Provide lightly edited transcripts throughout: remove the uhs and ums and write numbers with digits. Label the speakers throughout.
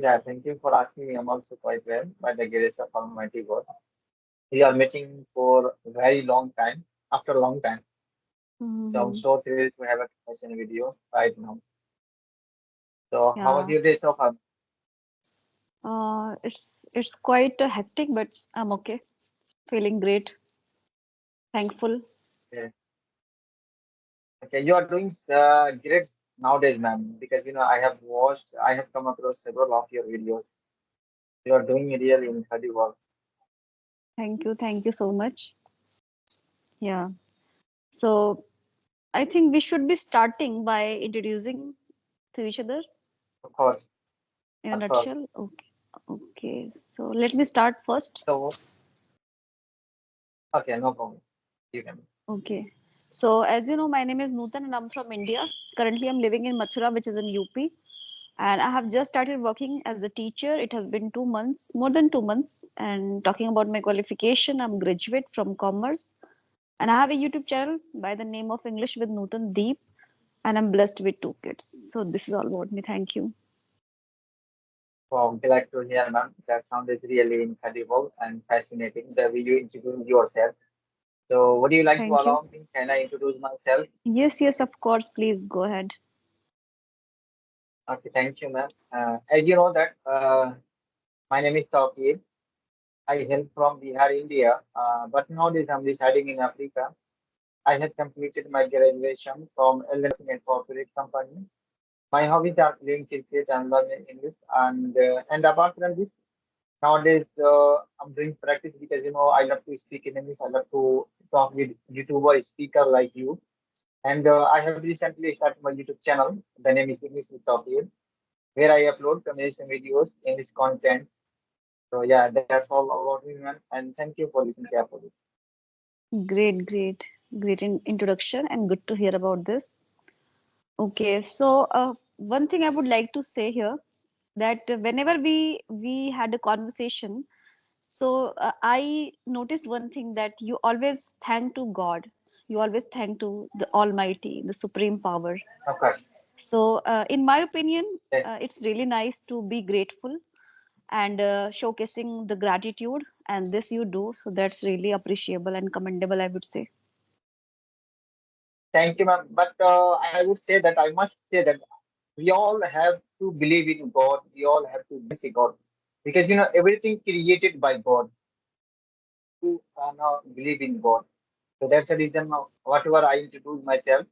Speaker 1: Yeah, thank you for asking me. I'm also quite well by the grace of Almighty God. We are meeting for a very long time, after a long time. So I'm
Speaker 2: Hmm.
Speaker 1: so thrilled to have a conversation with you right now. So how was
Speaker 2: Yeah.
Speaker 1: your day so far?
Speaker 2: It's quite hectic, but I'm okay. Feeling great. Thankful.
Speaker 1: Yeah. Okay, you are doing great nowadays, ma'am, because I have come across several of your videos. You are doing really incredible work.
Speaker 2: Thank you. Thank you so much. Yeah. So I think we should be starting by introducing to each other
Speaker 1: Of course,
Speaker 2: in a
Speaker 1: of course.
Speaker 2: nutshell. Okay. Okay. So let me start first.
Speaker 1: So, okay, no problem. You can.
Speaker 2: Okay. So as you know, my name is Nutan and I'm from India. Currently, I'm living in Mathura, which is in UP. And I have just started working as a teacher. It has been 2 months, more than 2 months. And talking about my qualification, I'm graduate from commerce. And I have a YouTube channel by the name of English with Nutan Deep. And I'm blessed with 2 kids. So this is all about me. Thank you.
Speaker 1: Wow, glad to hear, ma'am. That sound is really incredible and fascinating. The way you introduce yourself. So, would you like to
Speaker 2: Thank you.
Speaker 1: allow me? Can I introduce myself?
Speaker 2: Yes, yes, of course. Please go ahead.
Speaker 1: Okay, thank you, ma'am. As you know that my name is Tauqueer. I hail from Bihar, India, but nowadays I'm residing in Africa. I have completed my graduation from a corporate company. My hobbies are playing cricket and learning English, and apart from this, nowadays I'm doing practice because I love to speak in English. I love to talk with YouTuber speaker like you. And I have recently started my YouTube channel. The name is English with Tauqueer, where I upload conversation videos, English content. So yeah, that's all about me, man. And thank you for listening carefully.
Speaker 2: Great, great, great introduction and good to hear about this. Okay, so one thing I would like to say here that whenever we had a conversation, so I noticed one thing that you always thank to God, you always thank to the Almighty, the Supreme Power.
Speaker 1: Of course.
Speaker 2: So, in my opinion,
Speaker 1: Yes.
Speaker 2: it's really nice to be grateful and showcasing the gratitude, and this you do. So that's really appreciable and commendable, I would say.
Speaker 1: Thank you, ma'am. But I would say that I must say that we all have to believe in God. We all have to say God, because everything created by God. To now believe in God. So that's the reason. Whatever I introduce myself,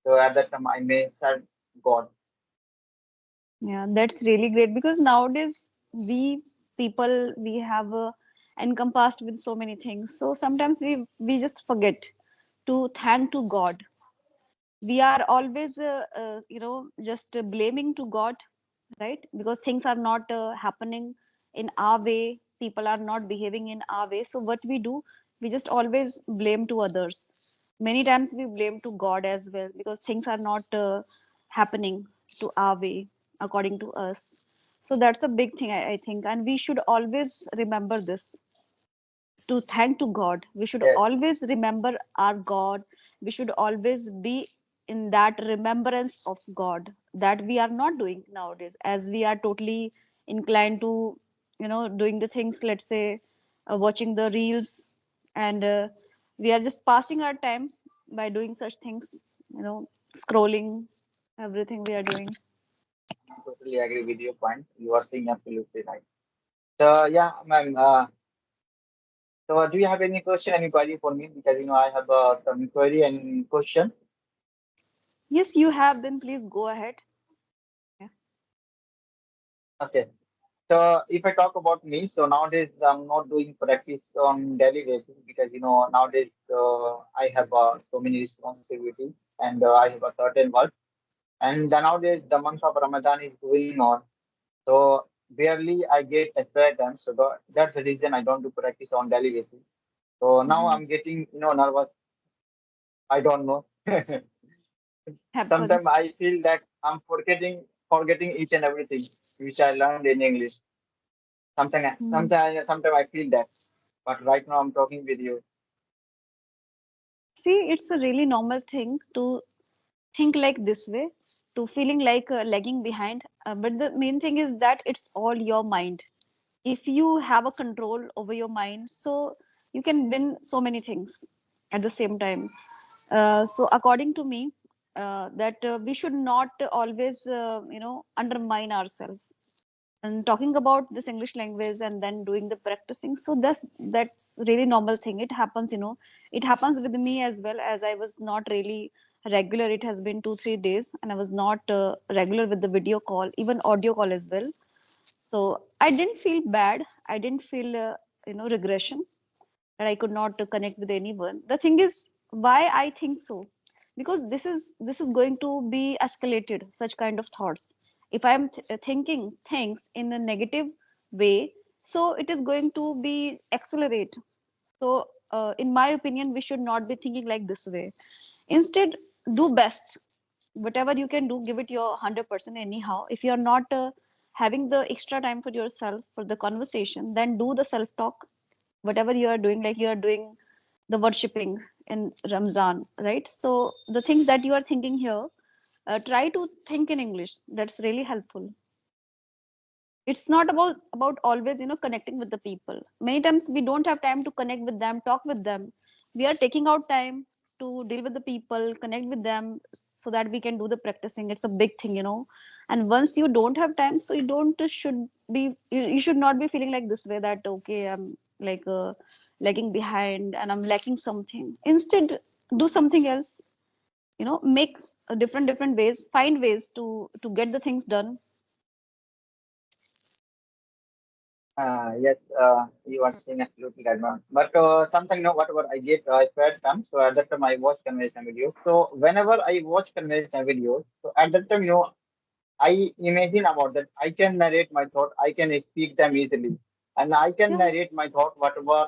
Speaker 1: so at that time I may serve God.
Speaker 2: Yeah, that's really great because nowadays we people we have encompassed with so many things. So sometimes we just forget to thank to God. We are always just blaming to God, right? Because things are not happening in our way. People are not behaving in our way. So what we do, we just always blame to others. Many times we blame to God as well because things are not happening to our way according to us. So that's a big thing, I think, and we should always remember this, to thank to God. We should
Speaker 1: Yes,
Speaker 2: always remember our God. We should always be in that remembrance of God that we are not doing nowadays, as we are totally inclined to, doing the things, let's say, watching the reels, and we are just passing our time by doing such things, scrolling, everything we are doing.
Speaker 1: I totally agree with your point. You are saying absolutely right. So yeah, ma'am. Do you have any question, any query for me? Because I have some query and question.
Speaker 2: Yes, you have, then please go ahead. Yeah.
Speaker 1: Okay. So if I talk about me, so nowadays I'm not doing practice on daily basis because nowadays I have so many responsibilities and I have a certain work. And then nowadays the month of Ramadan is going on, so barely I get a spare time. So that's the reason I don't do practice on daily basis. So now
Speaker 2: Mhm.
Speaker 1: I'm getting nervous. I don't know. Sometimes
Speaker 2: Happens.
Speaker 1: I feel that I'm forgetting each and everything which I learned in English.
Speaker 2: Hmm.
Speaker 1: Sometimes I feel that. But right now I'm talking with you.
Speaker 2: See, it's a really normal thing to think like this way, to feeling like lagging behind. But the main thing is that it's all your mind. If you have a control over your mind, so you can win so many things at the same time. So according to me, that we should not always undermine ourselves. And talking about this English language and then doing the practicing, so that's really normal thing. It happens, it happens with me as well. As I was not really regular, it has been 2 3 days, and I was not regular with the video call, even audio call as well. So I didn't feel bad, I didn't feel regression, that I could not connect with anyone. The thing is, why I think so, because this is going to be escalated. Such kind of thoughts. If I am thinking things in a negative way, so it is going to be accelerate. So, in my opinion, we should not be thinking like this way. Instead, do best. Whatever you can do, give it your 100% anyhow. If you are not having the extra time for yourself for the conversation, then do the self talk. Whatever you are doing, like you are doing the worshipping in Ramzan, right? So the things that you are thinking here, try to think in English. That's really helpful. It's not about always connecting with the people. Many times we don't have time to connect with them, talk with them. We are taking out time to deal with the people, connect with them, so that we can do the practicing. It's a big thing. And once you don't have time, so you don't should be you should not be feeling like this way, that okay, I'm like lagging behind and I'm lacking something. Instead, do something else. Make different ways, find ways to get the things done.
Speaker 1: Yes, you are saying absolutely right, ma'am. But something, whatever I get, spare time. So at that time, I watch conversation videos. So whenever I watch conversation videos, so at that time, I imagine about that. I can narrate my thought. I can speak them easily, and I can
Speaker 2: Yeah.
Speaker 1: narrate my thought, whatever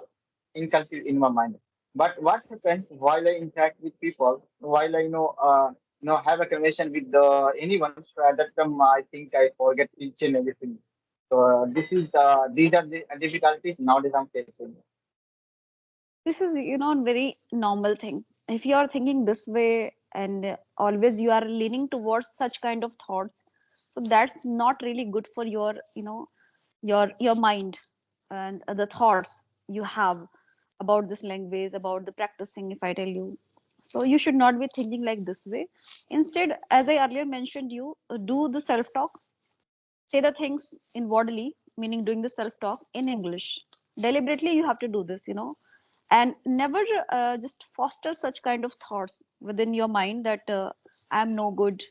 Speaker 1: inculcated in my mind. But what happens while I interact with people, while I have a conversation with anyone? So at that time, I think I forget each and everything. So these are the difficulties nowadays I'm facing.
Speaker 2: This is a very normal thing. If you are thinking this way, and always you are leaning towards such kind of thoughts, so that's not really good for your mind, and the thoughts you have about this language, about the practicing, if I tell you. So you should not be thinking like this way. Instead, as I earlier mentioned, you do the self talk. Say the things inwardly, meaning doing the self talk in English. Deliberately you have to do this. And never just foster such kind of thoughts within your mind, that I'm no good,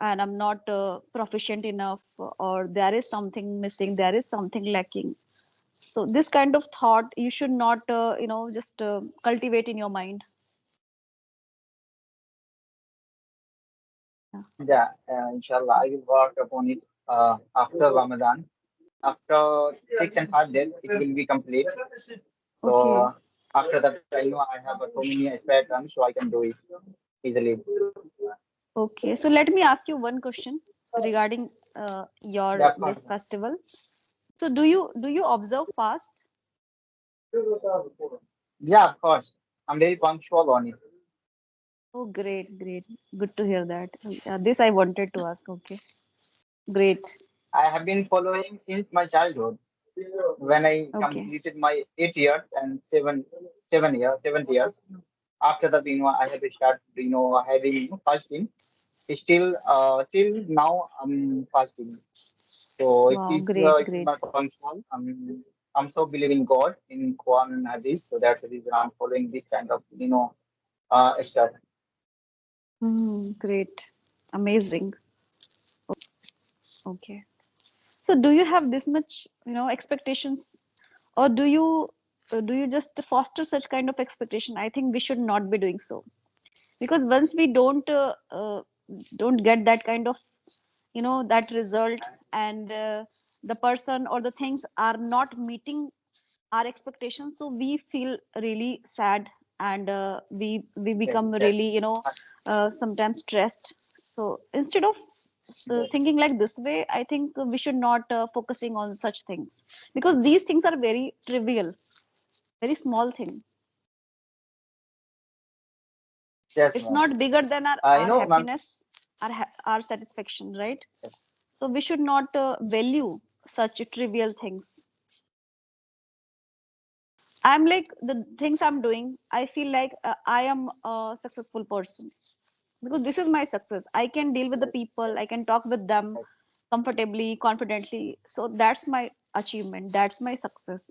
Speaker 2: and I'm not proficient enough, or there is something missing, there is something lacking. So this kind of thought you should not just cultivate in your mind. Yeah.
Speaker 1: Yeah, inshallah, I will work upon it after Ramadan. After 6 and 5 days, it will be complete.
Speaker 2: Okay.
Speaker 1: So after that, I know I have so many spare time, so I can do it easily.
Speaker 2: Okay, so let me ask you one question regarding
Speaker 1: Yeah,
Speaker 2: your
Speaker 1: of course.
Speaker 2: this festival. So do you observe fast?
Speaker 1: Yeah, of course. I'm very punctual on it.
Speaker 2: Oh, great, great. Good to hear that. This I wanted to ask. Okay, great.
Speaker 1: I have been following since my childhood. When I
Speaker 2: Okay.
Speaker 1: completed my 8 years and 7 years. After that, I have to start, having fasting. Still, till now, I'm fasting. So
Speaker 2: Wow, great,
Speaker 1: it is
Speaker 2: great.
Speaker 1: my punctual. I'm so believe in God, in Quran and Hadith. So that's the reason I'm following this kind of, stuff.
Speaker 2: Great, amazing. Okay. So do you have this much, expectations, or do you just foster such kind of expectation? I think we should not be doing so, because once we don't get that kind of that result, and the person or the things are not meeting our expectations, so we feel really sad, and we
Speaker 1: Very
Speaker 2: become
Speaker 1: sad.
Speaker 2: really sometimes stressed. So instead of thinking like this way, I think we should not focusing on such things, because these things are very trivial, very small thing.
Speaker 1: Yes,
Speaker 2: It's
Speaker 1: ma'am.
Speaker 2: not bigger than
Speaker 1: You
Speaker 2: our
Speaker 1: know, ma'am.
Speaker 2: happiness, our satisfaction, right?
Speaker 1: Yes,
Speaker 2: So we should not value such trivial things. I'm like the things I'm doing. I feel like I am a successful person because this is my success. I can deal with the
Speaker 1: yes,
Speaker 2: people. I can talk with them
Speaker 1: yes,
Speaker 2: comfortably, confidently. So that's my achievement. That's my success.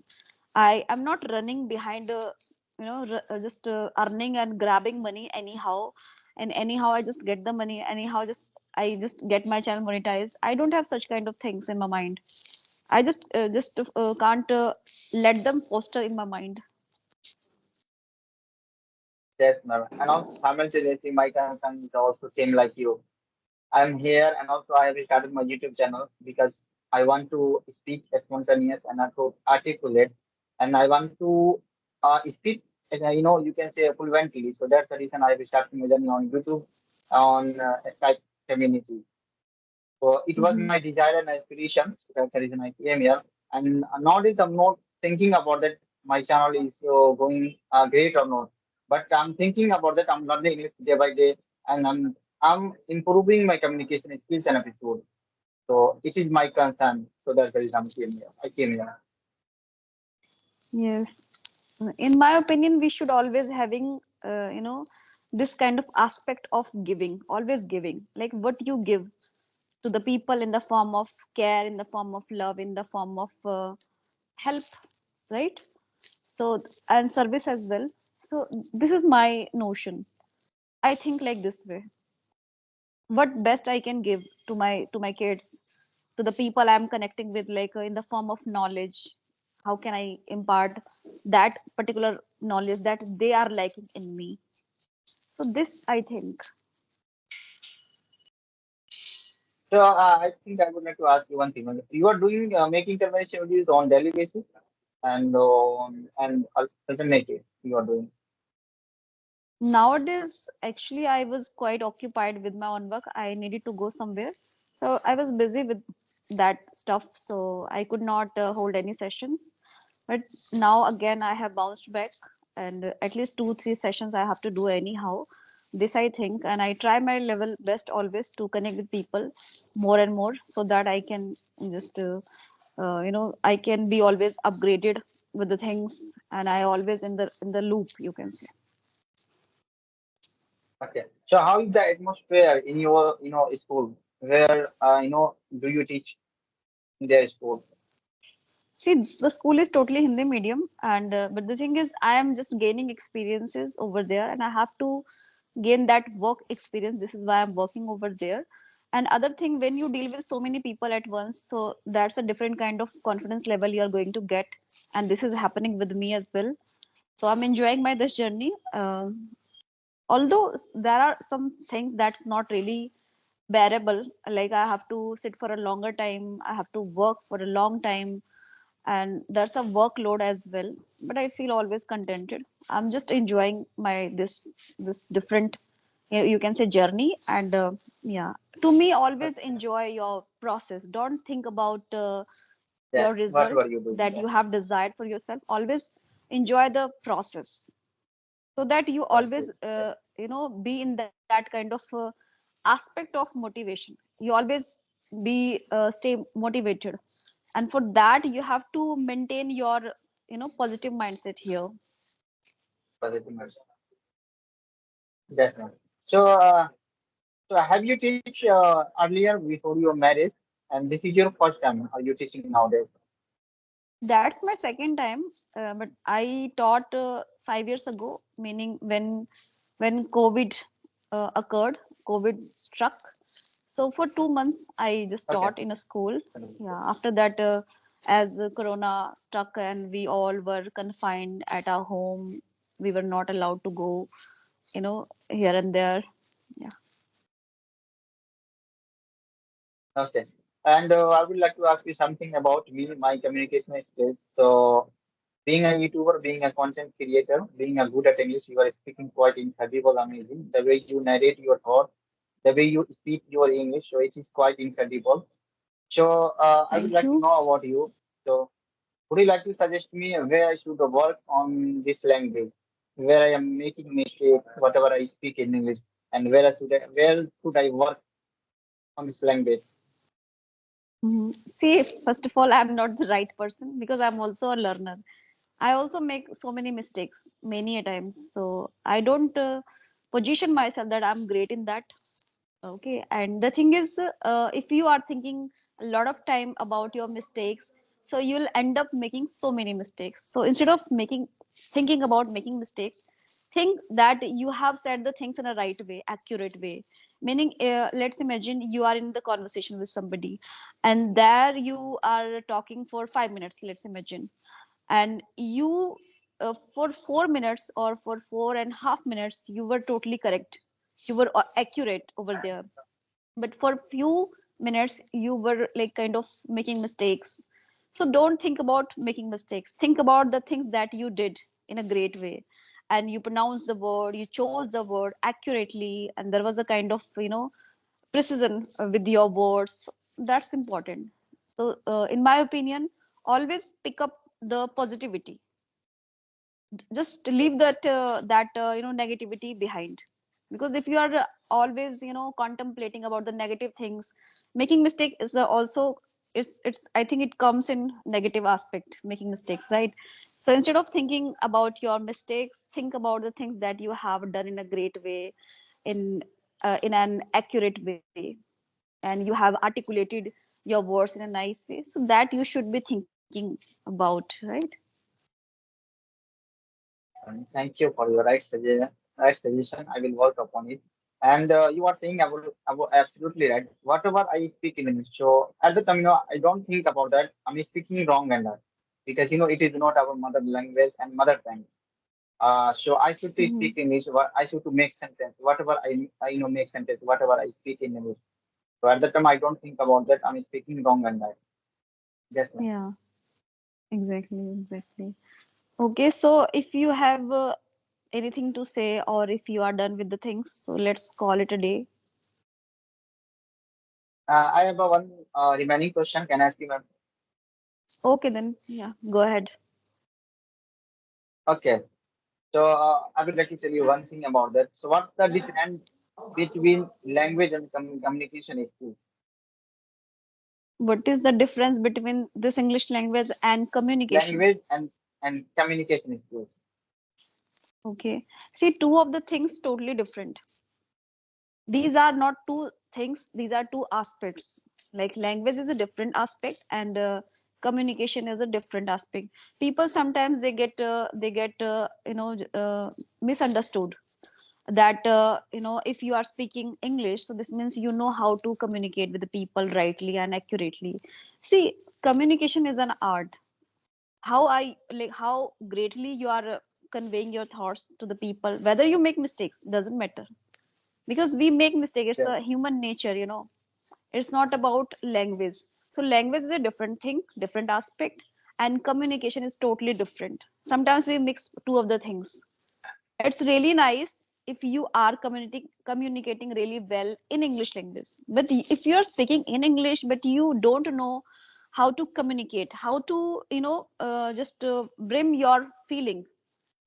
Speaker 2: I am not running behind, just earning and grabbing money anyhow, and anyhow I just get the money. Anyhow, I just get my channel monetized. I don't have such kind of things in my mind. I just can't let them foster in my mind.
Speaker 1: yes, ma'am. And also simultaneously, my concern is also same like you. I'm here, and also I have started my YouTube channel because I want to speak spontaneous and articulate, and I want to speak, you can say fluently. So that's the reason I have started my journey on YouTube, on Skype community. So it was
Speaker 2: Mhm.
Speaker 1: my desire and aspiration. So that's the reason I came here. And nowadays I'm not thinking about that my channel is going great or not. But I'm thinking about that. I'm learning English day by day, and I'm improving my communication skills and attitude. So it is my concern. So that's the reason I came here. I came here.
Speaker 2: Yes, in my opinion, we should always having this kind of aspect of giving, always giving, like what you give to the people in the form of care, in the form of love, in the form of help, right? So and service as well. So this is my notion. I think like this way. What best I can give to my kids, to the people I'm connecting with, like in the form of knowledge. How can I impart that particular knowledge that they are lacking in me? So this I think.
Speaker 1: So I think I would like to ask you one thing. You are doing making conversation videos on daily basis and alternative you are doing.
Speaker 2: Nowadays actually I was quite occupied with my own work. I needed to go somewhere, so I was busy with that stuff, so I could not hold any sessions. But now again I have bounced back, and at least 2 3 sessions I have to do anyhow. This I think, and I try my level best always to connect with people more and more, so that I can just I can be always upgraded with the things, and I always in the loop, you can say.
Speaker 1: Okay. So how is the atmosphere in your school? Where do you teach in their school?
Speaker 2: See, the school is totally Hindi medium, and but the thing is, I am just gaining experiences over there, and I have to gain that work experience. This is why I'm working over there. And other thing, when you deal with so many people at once, so that's a different kind of confidence level you are going to get, and this is happening with me as well. So I'm enjoying my this journey. Although there are some things that's not really bearable, like I have to sit for a longer time, I have to work for a long time, and there's a workload as well, but I feel always contented. I'm just enjoying my this different, you can say, journey. And yeah, to me, always
Speaker 1: Okay.
Speaker 2: enjoy your process. Don't think about
Speaker 1: Yes.
Speaker 2: your
Speaker 1: What
Speaker 2: result
Speaker 1: were you doing?
Speaker 2: that
Speaker 1: Yes.
Speaker 2: you have desired for yourself. Always enjoy the process, so that you always
Speaker 1: Process. Yes.
Speaker 2: be in that kind of aspect of motivation. You always be stay motivated, and for that you have to maintain your positive mindset here.
Speaker 1: Positive mindset. Definitely. So so have you teach earlier before your marriage, and this is your first time? Are you teaching nowadays?
Speaker 2: That's my second time, but I taught 5 years ago, meaning when COVID occurred, COVID struck. So for 2 months I just
Speaker 1: Okay.
Speaker 2: taught in a school. Yeah, after that, as corona struck and we all were confined at our home, we were not allowed to go, here and there. Yeah.
Speaker 1: Okay. And I would like to ask you something about me, my communication skills. So being a YouTuber, being a content creator, being a good at English, you are speaking quite incredible, amazing. The way you narrate your thought, the way you speak your English, so it is quite incredible. So I would
Speaker 2: Thank
Speaker 1: like to
Speaker 2: you.
Speaker 1: know about you. So would you like to suggest me where I should work on this language? where I am making mistake, whatever I speak in English, and where should I work on this language?
Speaker 2: Mhm. See, first of all, I'm not the right person because I'm also a learner. I also make so many mistakes many a times. So I don't position myself that I'm great in that. Okay, and the thing is, if you are thinking a lot of time about your mistakes, so you'll end up making so many mistakes. So instead of making thinking about making mistakes, think that you have said the things in a right way, accurate way. Meaning, let's imagine you are in the conversation with somebody, and there you are talking for 5 minutes. Let's imagine, and you for 4 minutes or for 4.5 minutes you were totally correct, you were accurate over there, but for few minutes you were like kind of making mistakes. So don't think about making mistakes, think about the things that you did in a great way, and you pronounced the word, you chose the word accurately, and there was a kind of precision with your words. That's important. So in my opinion, always pick up the positivity, just leave that negativity behind, because if you are always contemplating about the negative things, making mistake is also, it's I think it comes in negative aspect, making mistakes, right? So instead of thinking about your mistakes, think about the things that you have done in a great way, in an accurate way, and you have articulated your words in a nice way, so that you should be thinking about, right?
Speaker 1: Thank you for your right suggestion. I will work upon it. And you are saying about absolutely right. Whatever I speak in English, so at the time, I don't think about that. I'm speaking wrong and that because it is not our mother language and mother tongue. So I should to
Speaker 2: Mhm.
Speaker 1: speak English. I should to make sentence. Whatever I make sentence. Whatever I speak in English. So at the time, I don't think about that. I'm speaking wrong and that. Yes, ma'am.
Speaker 2: Yeah, exactly, exactly. Okay, so if you have anything to say, or if you are done with the things, so let's call it a day.
Speaker 1: I have a one remaining question. Can I ask you, ma'am?
Speaker 2: Okay, then, yeah, go ahead.
Speaker 1: Okay. So I would like to tell you one thing about that. So what's the difference between language and communication skills?
Speaker 2: What is the difference between this English language and communication?
Speaker 1: Language and communication skills.
Speaker 2: Okay, see, two of the things totally different. These are not two things, these are two aspects. Like language is a different aspect, and communication is a different aspect. People sometimes they get misunderstood, that if you are speaking English, so this means you know how to communicate with the people rightly and accurately. See, communication is an art. How greatly you are conveying your thoughts to the people, whether you make mistakes doesn't matter, because we make mistakes, it's a
Speaker 1: Yes,
Speaker 2: human nature. It's not about language. So language is a different thing, different aspect, and communication is totally different. Sometimes we mix two of the things. It's really nice if you are communicating really well in English language, but if you are speaking in English but you don't know how to communicate, how to just bring your feeling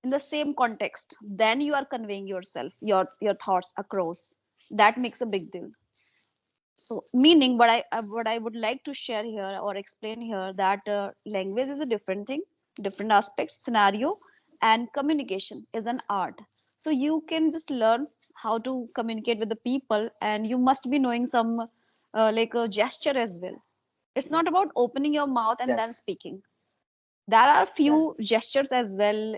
Speaker 2: in the same context, then you are conveying yourself, your thoughts across. That makes a big deal. So, meaning what I would like to share here or explain here, that language is a different thing, different aspect, scenario, and communication is an art. So you can just learn how to communicate with the people, and you must be knowing some gesture as well. It's not about opening your mouth and
Speaker 1: yes,
Speaker 2: then speaking. There are
Speaker 1: yes.
Speaker 2: few gestures as well.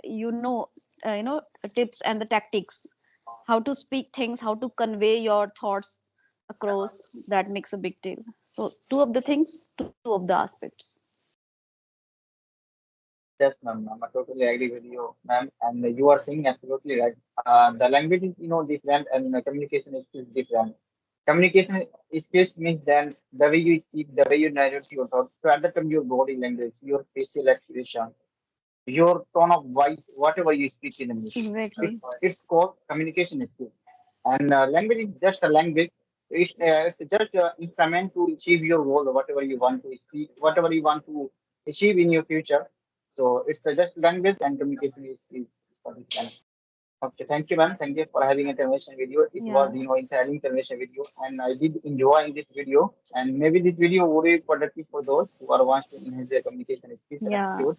Speaker 2: Tips and the tactics, how to speak things, how to convey your thoughts across. That makes a big deal. So two of the things, two of the aspects.
Speaker 1: Yes, ma'am. I totally agree with you, ma'am. And you are saying absolutely right. The language is, different, and the communication is still different. Communication skills means then the way you speak, the way you narrate your thoughts. So at the time, your body language, your facial expression, your tone of voice, whatever you speak in English, it's
Speaker 2: Exactly.
Speaker 1: it's called communication skill. And language is just a language. It's just an instrument to achieve your goal, whatever you want to speak, whatever you want to achieve in your future. So it's just language and communication is for this. Okay, thank you, ma'am. Thank you for having a conversation video. It was,
Speaker 2: Yeah,
Speaker 1: exciting conversation video, and I did enjoy in this video. And maybe this video would be productive for those who are wants to enhance their communication skills and
Speaker 2: yeah,
Speaker 1: aptitude.